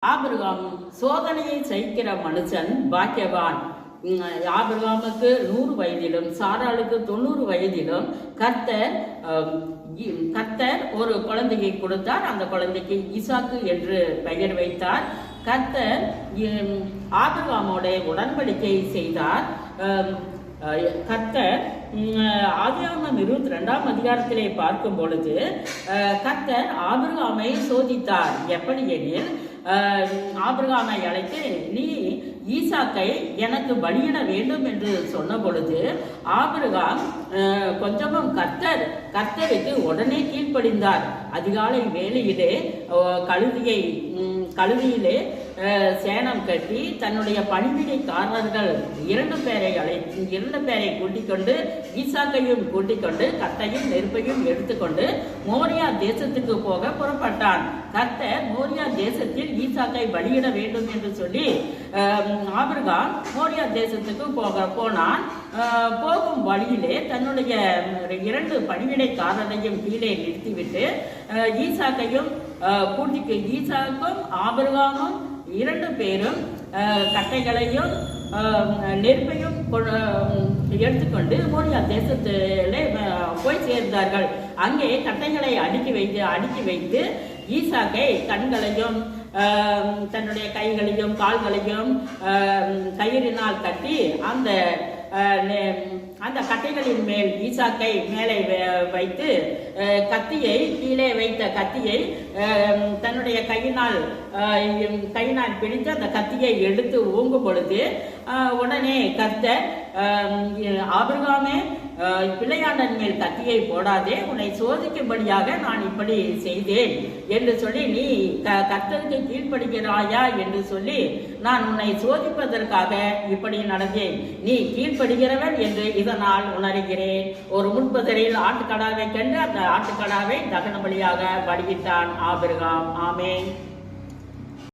Abraham சோதனையை சகிக்கிற மனுஷன் பாக்கியவான். ஆபிரகாமுக்கு 100 வயதிலும் சாராளுக்கு 90 வயதிலும் கர்த்தர் ஒரு குழந்தையை கொடுத்தார். அந்த குழந்தைக்கு ஈசாக்கு என்று பெயர் வைத்தார். கர்த்தர் ஆபிரகாமோட உடன்படிக்கை செய்தார். கர்த்தர் ஆதியாகமம் 22ஆம் அதிகாரத்திலே பார்க்கும் பொழுது கர்த்தர் ஆபிரகாமை சோதித்தார். எப்படி எனில், ஆபிரகாமை அழைத்து நீ ஈசாக்கை எனக்கு பலியிட வேண்டும் என்று சொன்ன பொழுது ஆபிரகாம் கொஞ்சமும் கர்த்தருக்கு உடனே கீழ்ப்படிந்தார். அதிகாலை வேளையிலே கழுதியிலே சேணம் கட்டி தன்னுடைய பணிவிடைக்காரர்கள் 2 பேரை கூட்டிக் கொண்டு ஈசாக்கையும் கூட்டிக் கொண்டு கத்தையும் நெருப்பையும் எடுத்துக்கொண்டு மோரியா தேசத்துக்கு போக புறப்பட்டான். கர்த்தர் மோரியா தேசத்தில் ஈசாக்கை பலியிட வேண்டும் என்று சொல்லி ஆபிரகாம் மோரியா தேசத்துக்கு போனான். போகும் வழியிலே தன்னுடைய 2 பணிவிடைக்காரரையும் கீழே நிறுத்திவிட்டு ஈசாக்கும் ஆபிரகாமும் 2 பேரும் கட்டைகளையும் நெருப்பையும் எடுத்துக்கொண்டு மோரியா தேசத்திலே போய் சேர்ந்தார்கள். அங்கே கட்டைகளை அடுக்கி வைத்து ஈசாக்கை கண்களையும் தன்னுடைய கைகளையும் கால்களையும் கயிறினால் கட்டி அந்த கட்டைகளின் மேல் ஈசாக்கை மேலே வைத்து கத்தியை கீழே வைத்த கத்தியை தன்னுடைய கையினால் பிடித்து அந்த கத்தியை எடுத்து ஊங்கும் பொழுது உடனே கர்த்தர், ஆபிரகாமே, பிள்ளையாண்டன் மேல் கத்தியை போடாதே, உன்னை சோதிக்கும்படியாக நான் இப்படி செய்தேன் என்று சொல்லி நீ கர்த்தருக்கு கீழ்ப்படுகிறாயா என்று சொல்லி நான் உன்னை சோதிப்பதற்காக இப்படி நடந்தேன். நீ கீழ்ப்படுகிறவன் என்று இதனால் உணர்கிறேன். ஒரு முன்பதரில் ஆட்டுக்கடாவை கண்டு அந்த ஆட்டுக்கடாவை தகன பலியாக பலியிட்டான் ஆபிரகாம். ஆமென்.